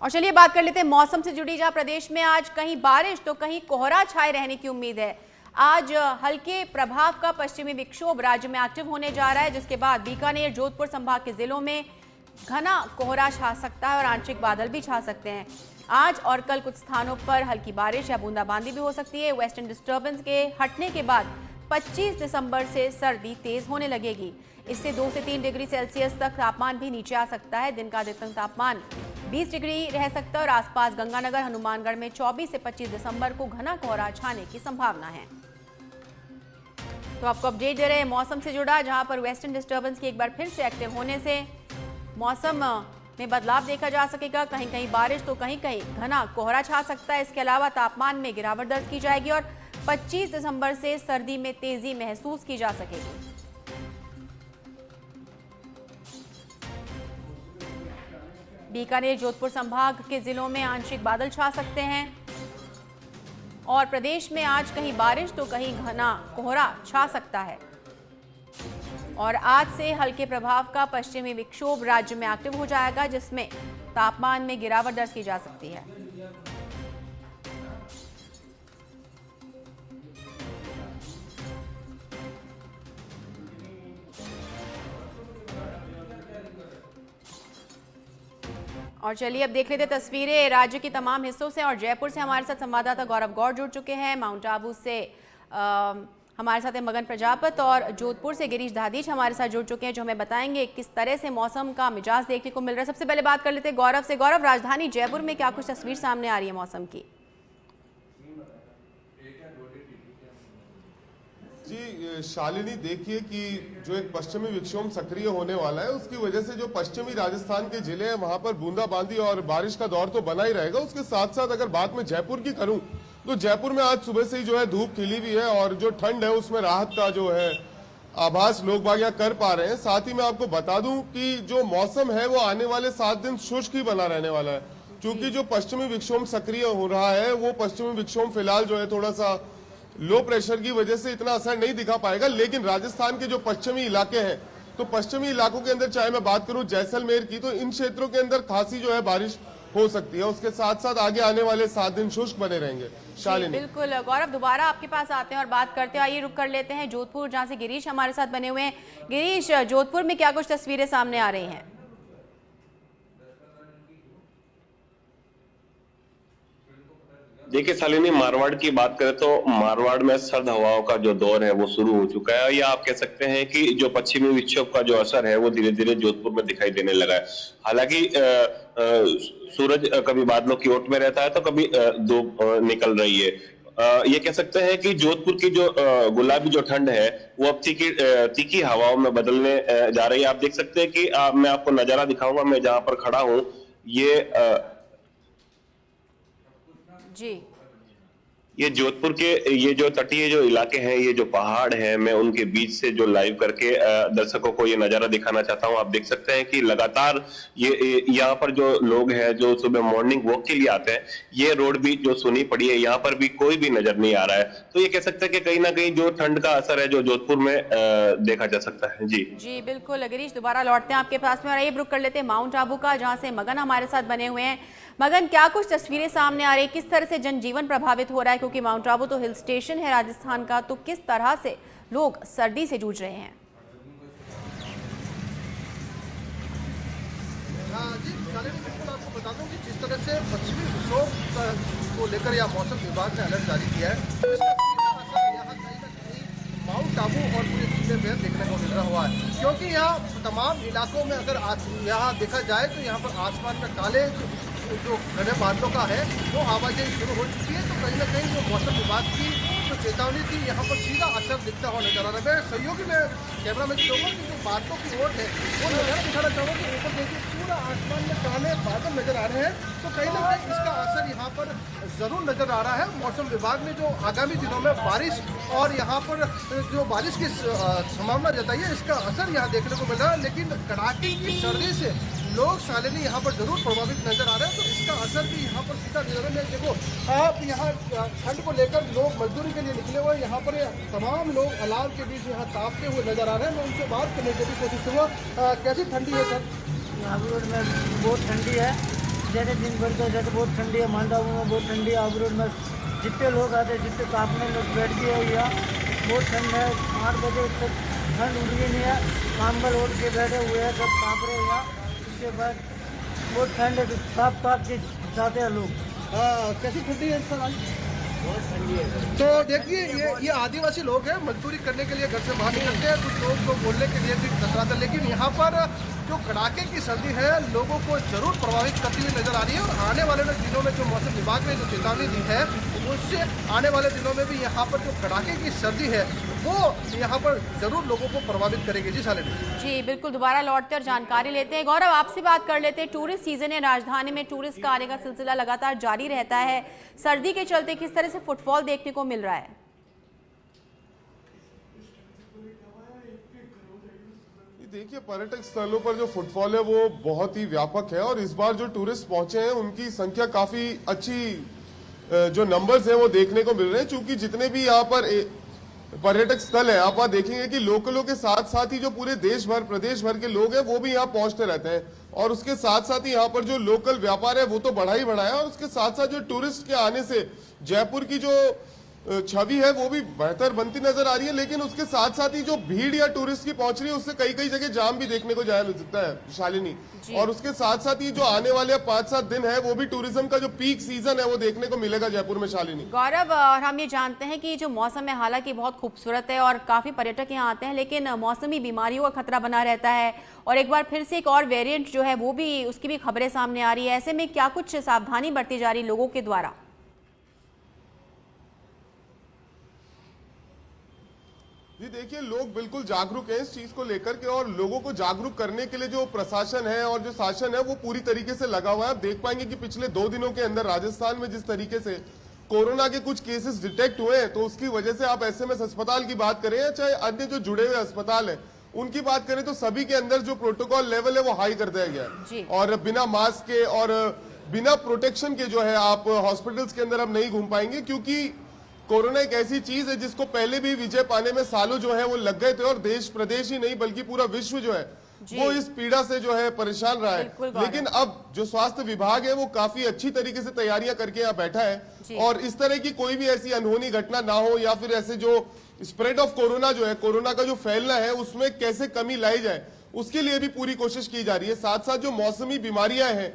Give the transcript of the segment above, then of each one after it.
और चलिए बात कर लेते हैं मौसम से जुड़ी, जहां प्रदेश में आज कहीं बारिश तो कहीं कोहरा छाए रहने की उम्मीद है। आज हल्के प्रभाव का पश्चिमी विक्षोभ राज्य में एक्टिव होने जा रहा है, जिसके बाद बीकानेर, जोधपुर संभाग के जिलों में घना कोहरा छा सकता है और आंशिक बादल भी छा सकते हैं। आज और कल कुछ स्थानों पर हल्की बारिश या बूंदाबांदी भी हो सकती है। वेस्टर्न डिस्टर्बेंस के हटने के बाद 25 दिसंबर से सर्दी तेज होने लगेगी। इससे 2 से 3 डिग्री सेल्सियस तक तापमान भी नीचे आ सकता है। दिन का अधिकतम तापमान 20 डिग्री रह सकता है और आसपास गंगानगर, हनुमानगढ़ में 24 से 25 दिसंबर को घना कोहरा छाने की संभावना है। तो आपको अपडेट दे रहे हैं मौसम से जुड़ा, जहां पर वेस्टर्न डिस्टर्बेंस के एक बार फिर से एक्टिव होने से मौसम में बदलाव देखा जा सकेगा। कहीं कहीं बारिश तो कहीं कहीं घना कोहरा छा सकता है। इसके अलावा तापमान में गिरावट दर्ज की जाएगी और 25 दिसंबर से सर्दी में तेजी महसूस की जा सकेगी। बीकानेर, जोधपुर संभाग के जिलों में आंशिक बादल छा सकते हैं और प्रदेश में आज कहीं बारिश तो कहीं घना कोहरा छा सकता है। और आज से हल्के प्रभाव का पश्चिमी विक्षोभ राज्य में एक्टिव हो जाएगा, जिसमें तापमान में गिरावट दर्ज की जा सकती है। और चलिए अब देख लेते तस्वीरें राज्य की तमाम हिस्सों से। और जयपुर से हमारे साथ संवाददाता गौरव गौड़ जुड़ चुके हैं। माउंट आबू से हमारे साथ है मगन प्रजापत और जोधपुर से गिरीश दाधीच हमारे साथ जुड़ चुके हैं, जो हमें बताएंगे किस तरह से मौसम का मिजाज देखने को मिल रहा है। सबसे पहले बात कर लेते हैं गौरव से। गौरव, राजधानी जयपुर में क्या कुछ तस्वीर सामने आ रही है मौसम की? जी शालिनी, देखिए कि जो एक पश्चिमी विक्षोभ सक्रिय होने वाला है, उसकी वजह से जो पश्चिमी राजस्थान के जिले हैं वहां पर बूंदाबांदी और बारिश का दौर तो बना ही रहेगा। उसके साथ साथ अगर बात मैं जयपुर की करूं तो जयपुर में आज सुबह से ही जो है धूप खिली भी है और जो ठंड है उसमें राहत का जो है आभास लोग बाग यहाँ कर पा रहे हैं। साथ ही मैं आपको बता दूं कि जो मौसम है वो आने वाले 7 दिन शुष्क ही बना रहने वाला है, क्योंकि जो पश्चिमी विक्षोभ सक्रिय हो रहा है वो पश्चिमी विक्षोभ फिलहाल जो है थोड़ा सा लो प्रेशर की वजह से इतना असर नहीं दिखा पाएगा। लेकिन राजस्थान के जो पश्चिमी इलाके हैं, तो पश्चिमी इलाकों के अंदर चाहे मैं बात करूं जैसलमेर की, तो इन क्षेत्रों के अंदर खासी जो है बारिश हो सकती है। उसके साथ साथ आगे आने वाले 7 दिन शुष्क बने रहेंगे। शालिनी, बिल्कुल गौरव, दोबारा आपके पास आते हैं और बात करते हैं। आइए रुक कर लेते हैं जोधपुर, जहां से गिरीश हमारे साथ बने हुए हैं। गिरीश, जोधपुर में क्या कुछ तस्वीरें सामने आ रही हैं? देखिए शालिनी, मारवाड़ की बात करें तो मारवाड़ में सर्द हवाओं का जो दौर है वो शुरू हो चुका है। या आप कह सकते हैं कि जो पश्चिमी विक्षोभ का जो असर है वो धीरे धीरे जोधपुर में दिखाई देने लगा है। हालांकि सूरज कभी बादलों की ओट में रहता है तो कभी धूप निकल रही है। ये कह सकते हैं कि जोधपुर की जो गुलाबी जो ठंड है वो अब तीखी हवाओं में बदलने जा रही है। आप देख सकते हैं कि मैं आपको नजारा दिखाऊंगा। मैं जहां पर खड़ा हूं, ये जोधपुर के ये जो तटीय जो इलाके हैं, ये जो पहाड़ हैं, मैं उनके बीच से जो लाइव करके दर्शकों को ये नजारा दिखाना चाहता हूं। आप देख सकते हैं कि लगातार ये यहाँ पर जो लोग हैं जो सुबह मॉर्निंग वॉक के लिए आते हैं, ये रोड भी जो सुनी पड़ी है, यहाँ पर भी कोई भी नजर नहीं आ रहा है। तो ये कह सकते हैं कि कहीं ना कहीं जो ठंड का असर है जो जोधपुर में देखा जा सकता है। जी बिल्कुल गिरीश, दोबारा लौटते हैं आपके पास में और ये रुक कर लेते हैं माउंट आबू का, जहाँ से मगन हमारे साथ बने हुए हैं। मगन, क्या कुछ तस्वीरें सामने आ रही है? किस तरह से जनजीवन प्रभावित हो रहा है? क्योंकि माउंट आबू तो हिल स्टेशन है राजस्थान का, तो किस तरह से लोग सर्दी से जूझ रहे हैं? जी बिल्कुल, आपको बता दूं कि जिस तरह से पश्चिमी विक्षोभ को लेकर या मौसम विभाग ने अलर्ट जारी किया है, इसका सीधा असर यहाँ कहीं ना कहीं माउंट आबू और पूरे जिले में देखने को मिल रहा हुआ है। क्योंकि यहाँ तमाम इलाकों में अगर यहाँ देखा जाए तो यहाँ पर आसमान में काले जो घने बादलों का है वो आवाजाही शुरू हो चुकी है। तो कहीं ना कहीं जो मौसम विभाग की जो चेतावनी थी यहाँ पर सीधा असर दिखता हुआ नजर आ रहा है। मैं सहयोगी में कैमरा में चाहूँगा कि जो बादलों की ओर है वो नजर दिखाना चाहूँगा कि ऊपर देखिए पूरा आसमान में काले बादल नजर आ रहे हैं। तो कहीं ना कहीं इसका असर यहाँ पर जरूर नजर आ रहा है। मौसम विभाग ने जो आगामी दिनों में बारिश और यहाँ पर जो बारिश की संभावना जताई है, इसका असर यहाँ देखने को मिल रहा है। लेकिन कड़ाके की सर्दी से लोग शालिनी यहाँ पर जरूर प्रभावित नजर आ रहे हैं। तो इसका असर भी यहाँ पर सीधा नजर में देखो, आप यहाँ ठंड को लेकर लोग मजदूरी के लिए निकले हुए, यहाँ पर तमाम लोग अलाव के बीच यहाँ तापते हुए नजर आ रहे हैं। मैं उनसे बात करने की भी कोशिश करूँगा। कैसी ठंडी है सर? यहाँ में बहुत ठंडी है। जैसे दिन भर का जैसे बहुत ठंडी है, माउंट आबू में बहुत ठंडी है, आबू रोड में जितने लोग आते हैं जितने तापने लोग बैठ गए हैं यहाँ, बहुत ठंड है। 8 बजे तक ठंड उड़ गई नहीं है, कंबल ओढ़ के बैठे हुए हैं, सब काँप रहे हैं यहाँ। उसके बाद बहुत ठंड है, ताप के जाते हैं लोग। कैसी ठंडी है सर आज? बहुत ठंडी है सर। तो देखिए ये आदिवासी लोग हैं, मजदूरी करने के लिए घर से बाहर निकलते हैं, कुछ लोग को बोलने के लिए भी कतराते हैं, लेकिन यहाँ पर जो कड़ाके की सर्दी है लोगों को जरूर प्रभावित करती हुई नजर आ रही है। और आने वाले दिनों में जो मौसम विभाग ने जो चेतावनी दी है उससे आने वाले दिनों में भी यहाँ पर जो कड़ाके की सर्दी है वो यहाँ पर जरूर लोगों को प्रभावित करेगी। जी शालिनी जी बिल्कुल, दोबारा लौटते और जानकारी लेते हैं। गौरव, आपसे बात कर लेते हैं। टूरिस्ट सीजन है, राजधानी में टूरिस्ट का आने का सिलसिला लगातार जारी रहता है। सर्दी के चलते किस तरह से फुटफॉल देखने को मिल रहा है? देखिए, पर्यटक स्थलों पर जो फुटफॉल है वो बहुत ही व्यापक है और इस बार जो टूरिस्ट पहुंचे हैं उनकी संख्या काफी अच्छी जो नंबर्स हैं वो देखने को मिल रहे हैं। चूंकि जितने भी यहाँ पर पर्यटक स्थल है, आप देखेंगे कि लोकलों के साथ साथ ही जो पूरे देश भर प्रदेश भर के लोग हैं वो भी यहाँ पहुंचते रहते हैं और उसके साथ साथ ही यहाँ पर जो लोकल व्यापार है वो तो बढ़ा ही बढ़ा है और उसके साथ साथ जो टूरिस्ट के आने से जयपुर की जो छवि है वो भी बेहतर बनती नजर आ रही है। लेकिन उसके साथ साथ ही जो भीड़ या टूरिस्ट की पहुंच रही है उससे कई कई जगह जाम भी देखने को मिल सकता है शालिनी। और उसके साथ साथ ही जो आने वाले 5-7 दिन है वो भी टूरिज्म का जो पीक सीजन है वो देखने को मिलेगा जयपुर में शालिनी। गौरव, और हम ये जानते हैं कि जो मौसम है हालांकि बहुत खूबसूरत है और काफी पर्यटक यहाँ आते हैं, लेकिन मौसमी बीमारियों का खतरा बना रहता है और एक बार फिर से एक और वेरिएंट जो है वो भी, उसकी भी खबरें सामने आ रही है। ऐसे में क्या कुछ सावधानी बरती जा रही लोगों के द्वारा? जी देखिए, लोग बिल्कुल जागरूक हैं इस चीज को लेकर के और लोगों को जागरूक करने के लिए जो प्रशासन है और जो शासन है वो पूरी तरीके से लगा हुआ है। आप देख पाएंगे कि पिछले 2 दिनों के अंदर राजस्थान में जिस तरीके से कोरोना के कुछ केसेस डिटेक्ट हुए हैं तो उसकी वजह से आप एसएमएस अस्पताल की बात करें या चाहे अन्य जो जुड़े हुए अस्पताल है उनकी बात करें तो सभी के अंदर जो प्रोटोकॉल लेवल है वो हाई कर दिया गया है और बिना मास्क के और बिना प्रोटेक्शन के जो है आप हॉस्पिटल्स के अंदर अब नहीं घूम पाएंगे, क्योंकि कोरोना एक ऐसी चीज है जिसको पहले भी विजय पाने में सालों जो है वो लग गए थे और देश प्रदेश ही नहीं बल्कि पूरा विश्व जो है वो इस पीड़ा से जो है परेशान रहा है। लेकिन अब जो स्वास्थ्य विभाग है वो काफी अच्छी तरीके से तैयारियां करके यहाँ बैठा है और इस तरह की कोई भी ऐसी अनहोनी घटना ना हो या फिर ऐसे जो स्प्रेड ऑफ कोरोना जो है, कोरोना का जो फैलना है उसमें कैसे कमी लाई जाए उसके लिए भी पूरी कोशिश की जा रही है। साथ साथ जो मौसमी बीमारियां हैं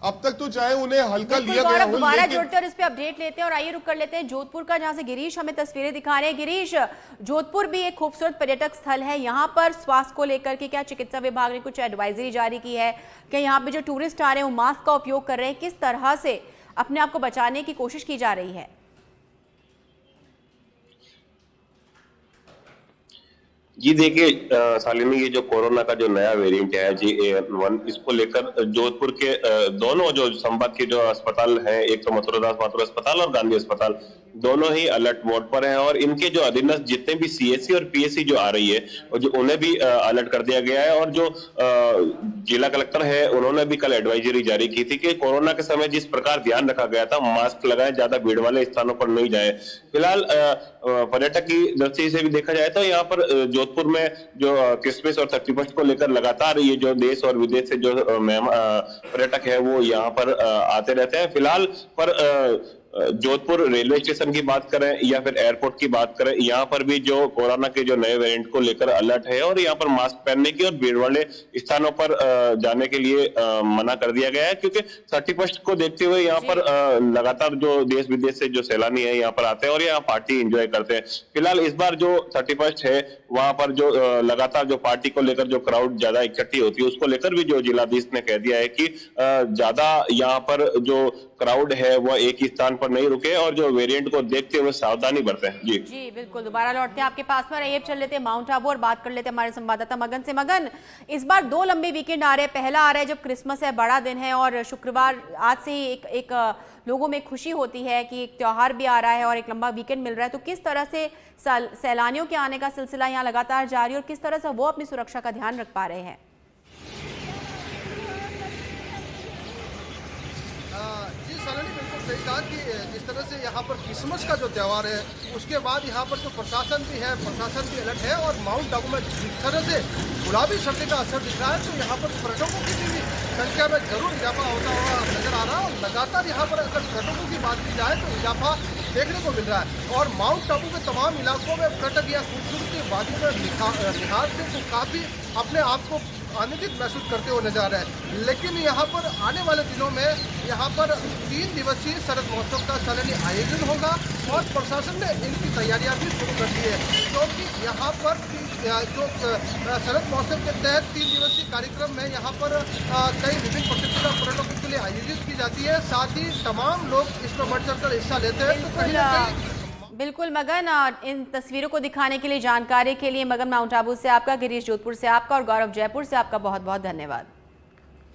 अब तक तो चाहे उन्हें हल्का लिया गया हो, दोबारा जुड़ते और इस पे अपडेट लेते हैं और आइए रुक कर लेते हैं जोधपुर का, जहां से गिरीश हमें तस्वीरें दिखा रहे हैं। गिरीश, जोधपुर भी एक खूबसूरत पर्यटक स्थल है, यहाँ पर स्वास्थ्य को लेकर के क्या चिकित्सा विभाग ने कुछ एडवाइजरी जारी की है कि यहाँ पे जो टूरिस्ट आ रहे हैं वो मास्क का उपयोग कर रहे हैं, किस तरह से अपने आप को बचाने की कोशिश की जा रही है? जी देखिए शालिनी, ये जो कोरोना का जो नया वेरिएंट है जी AN1, इसको लेकर जोधपुर के दोनों जो संभाग के जो अस्पताल हैं, एक तो मथुरादास माथुर अस्पताल और गांधी अस्पताल, दोनों ही अलर्ट मोड पर हैं और इनके जो अधीनस्थ जितने भी CSC और PSC जो आ रही है और जो उन्हें भी अलर्ट कर दिया गया है। और जो जिला कलेक्टर है उन्होंने भी कल एडवाइजरी जारी की थी कि कोरोना के समय जिस प्रकार ध्यान रखा गया था, मास्क लगाए, ज्यादा भीड़ वाले स्थानों पर नहीं जाए। फिलहाल पर्यटक की दृष्टि से भी देखा जाए तो यहाँ पर जोधपुर में जो क्रिसमस और 31 को लेकर लगातार ये जो देश और विदेश से जो पर्यटक है वो यहाँ पर आते रहते हैं। फिलहाल पर जोधपुर रेलवे स्टेशन की बात करें या फिर एयरपोर्ट की बात करें, यहाँ पर भी जो कोरोना के जो नए वेरिएंट को लेकर अलर्ट है और यहाँ पर मास्क पहनने की और भीड़ वाले स्थानों पर जाने के लिए मना कर दिया गया है, क्योंकि 31 को देखते हुए यहाँ पर लगातार जो देश विदेश से जो सैलानी है यहाँ पर आते हैं और यहाँ पार्टी एंजॉय करते हैं। फिलहाल इस बार जो 31 है वहां पर जो लगातार जो पार्टी को लेकर जो क्राउड ज्यादा इकट्ठी होती है उसको लेकर भी जो जिलाधीश ने कह दिया है कि ज्यादा यहाँ पर जो क्राउड है वो एक ही स्थान पर नहीं रुके और जो वेरिएंट को देखते हुए सावधानी बरतें। जी बिल्कुल, दोबारा लौटते हैं आपके पास में। रहिए, चल लेते हैं माउंट आबू और बात कर लेते हैं हमारे संवाददाता मगन से। मगन, इस बार 2 लंबे वीकेंड आ रहे हैं। पहला आ रहा है जब क्रिसमस है, बड़ा दिन है और शुक्रवार आज से ही एक लोगों में खुशी होती है कि एक त्योहार भी आ रहा है और एक लंबा वीकेंड मिल रहा है। तो किस तरह से सैलानियों के आने का सिलसिला यहाँ लगातार जारी और किस तरह से वो अपनी सुरक्षा का ध्यान रख पा रहे हैं? जी सलोनी, बिल्कुल सही कहा कि जिस तरह से यहाँ पर क्रिसमस का जो त्यौहार है उसके बाद यहाँ पर जो प्रशासन भी है, प्रशासन भी अलर्ट है और माउंट आबू में जिस तरह से गुलाबी सर्दी का असर दिख रहा है तो यहाँ पर पर्यटकों की भी संख्या में जरूर इजाफा होता हुआ नजर आ रहा है। और लगातार यहाँ पर अगर पर्यटकों की बात की जाए तो इजाफा देखने को मिल रहा है। और माउंट आबू के तमाम इलाकों में पर्यटक या खूबसूरती वादी में निहारते तो काफी अपने आप को आनंदित महसूस करते हुए नजर आ रहे हैं। लेकिन यहाँ पर आने वाले दिनों में यहाँ पर 3 दिवसीय शरद महोत्सव का सलानी आयोजन होगा और प्रशासन ने इनकी तैयारियां भी शुरू कर दी है, क्योंकि यहाँ पर जो शरद महोत्सव के तहत 3 दिवसीय कार्यक्रम में यहाँ पर कई विभिन्न प्रतियोगिता पर्यटकों के लिए आयोजित की जाती है। साथ ही तमाम लोग इसमें बढ़ चढ़कर हिस्सा लेते हैं। तो कहीं ना कहीं बिल्कुल मगन, इन तस्वीरों को दिखाने के लिए, जानकारी के लिए मगन माउंट आबू से आपका, गिरीश जोधपुर से आपका और गौरव जयपुर से आपका बहुत बहुत धन्यवाद।